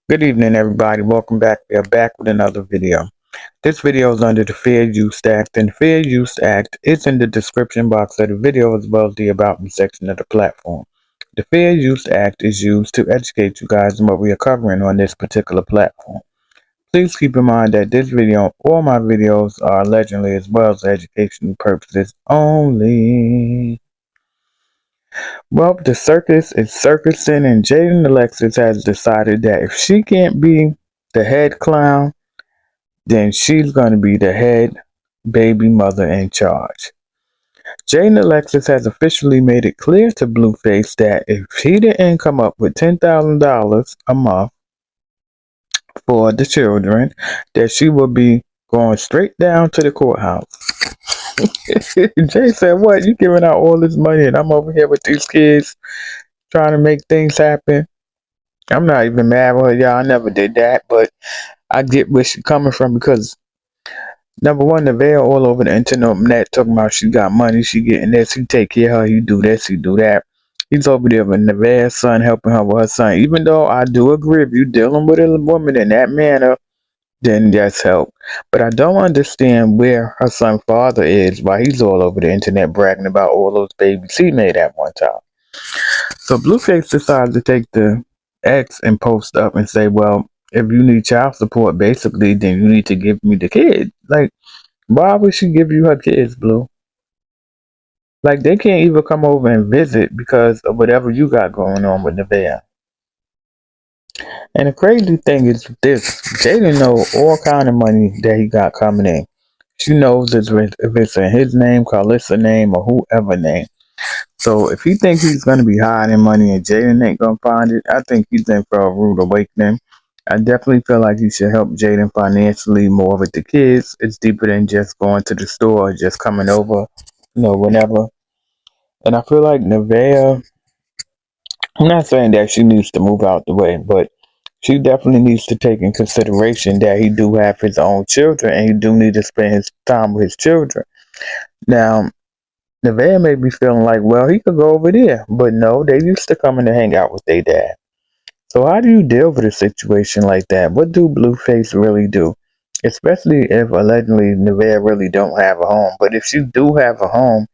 Good evening, everybody. Welcome back. We are back with another video. This video is under the Fair Use Act, and the Fair Use Act is in the description box of the video as well as the About Me section of the platform. The Fair Use Act is used to educate you guys on what we are covering on this particular platform. Please keep in mind that this video, all my videos are allegedly as well as educational purposes only. Well, the circus is circusing, and Jaden Alexis has decided that if she can't be the head clown, then she's going to be the head baby mother in charge. Jaden Alexis has officially made it clear to Blueface that if he didn't come up with $10,000 a month for the children, that she will be going straight down to the courthouse. Jay said, "What? You giving out all this money, and I'm over here with these kids trying to make things happen?" I'm not even mad with her, y'all. I never did that, but I get where she's coming from because number one, Naveah all over the internet talking about she got money, she getting this, he take care of her, he do this, he do that. He's over there with Naveah's son, helping her with her son. Even though I do agree, if you dealing with a woman in that manner, then that's help. But I don't understand where her son father is, why he's all over the internet bragging about all those babies he made at one time. So Blueface decided to take the X and post up and say, well, if you need child support, basically, then you need to give me the kid. Like, why would she give you her kids, Blue? Like, they can't even come over and visit because of whatever you got going on with Naveah. And the crazy thing is this, Jaden know all kind of money that he got coming in. She knows if it's in his name, Carlissa's name, or whoever name. So if he thinks he's going to be hiding money and Jaden ain't going to find it, I think he's in for a rude awakening. I definitely feel like he should help Jaden financially more with the kids. It's deeper than just going to the store or just coming over, whenever. And I feel like Naveah, I'm not saying that she needs to move out the way, but she definitely needs to take in consideration that he do have his own children and he do need to spend his time with his children. Now, Naveah may be feeling like, well, he could go over there. But no, they used to come in to hang out with their dad. So how do you deal with a situation like that? What do Blueface really do? Especially if allegedly Naveah really don't have a home. But if she do have a home,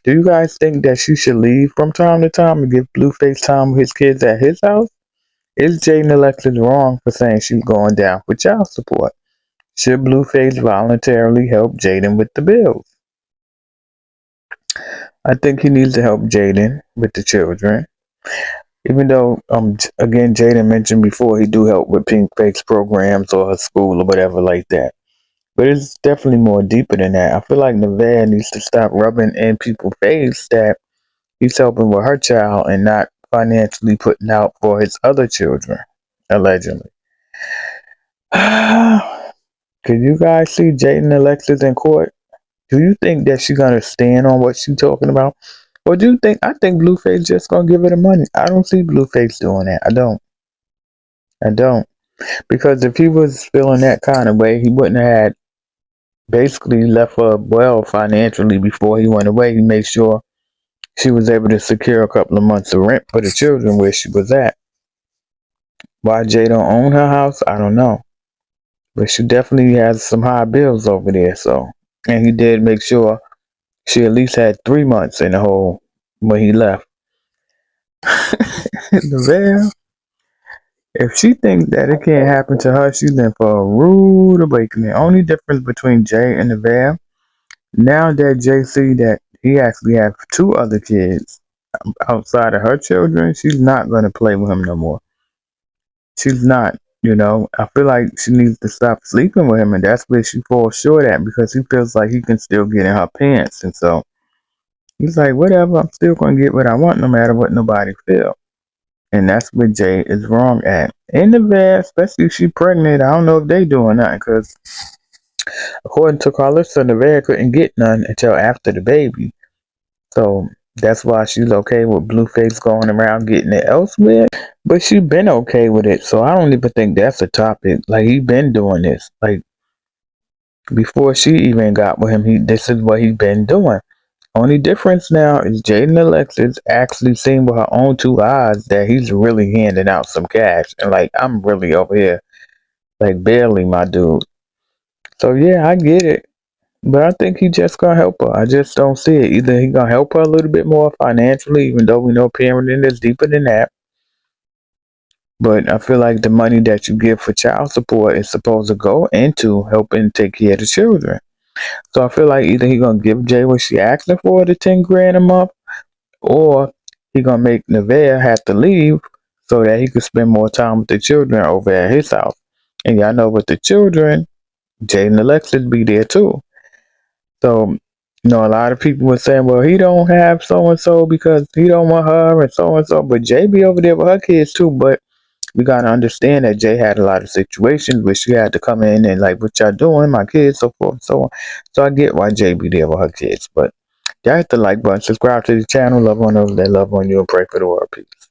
do you guys think that she should leave from time to time and give Blueface time with his kids at his house? Is Jaden Alexis wrong for saying she's going down for child support? Should Blueface voluntarily help Jaden with the bills? I think he needs to help Jaden with the children. Even though, again, Jaden mentioned before he do help with Pink Face programs or her school or whatever like that. But it's definitely more deeper than that. I feel like Naveah needs to stop rubbing in people's face that he's helping with her child and not financially putting out for his other children, allegedly. Could you guys see Jaden Alexis in court? Do you think that she's gonna stand on what she's talking about? Or do you think I think Blueface just gonna give her the money? I don't see Blueface doing that. I don't. I don't. Because if he was feeling that kind of way, he wouldn't have had basically left her well financially before he went away. He made sure she was able to secure a couple of months of rent for the children where she was at. Why Jay don't own her house, I don't know. But she definitely has some high bills over there, so and he did make sure she at least had 3 months in the hole when he left. Naveah, if she thinks that it can't happen to her, she's in for a rude awakening. Only difference between Jay and Naveah, now that Jay see that he actually has two other kids outside of her children, she's not going to play with him no more. She's not. I feel like she needs to stop sleeping with him, and that's where she falls short at because he feels like he can still get in her pants, and so he's like, whatever, I'm still going to get what I want no matter what nobody feels. And that's where Jay is wrong at. In the bed, especially if she's pregnant, I don't know if they doing nothing because according to Carlissa, Naveah couldn't get none until after the baby. So that's why she's okay with Blueface going around getting it elsewhere. But she been okay with it. So I don't even think that's a topic. Like he been doing this. Like before she even got with him, this is what he been doing. Only difference now is Jade and Alexis actually seen with her own two eyes that he's really handing out some cash. And like, I'm really over here, like, barely my dude. So yeah, I get it. But I think he just gonna help her. I just don't see it. Either he gonna help her a little bit more financially, even though we know parenting is deeper than that. But I feel like the money that you give for child support is supposed to go into helping take care of the children. So I feel like either he gonna give Jay what she asking for, the 10 grand a month, or he gonna make Naveah have to leave so that he could spend more time with the children over at his house. And y'all know with the children, Jay and Alexis be there too. So, a lot of people were saying, well, he don't have so and so because he don't want her and so and so. But Jay be over there with her kids too. But we gotta understand that Jay had a lot of situations where she had to come in and like, what y'all doing, my kids, so forth and so on. So I get why Jay be there with her kids. But y'all hit the like button, subscribe to the channel, love on those that love on you, and pray for the world. Peace.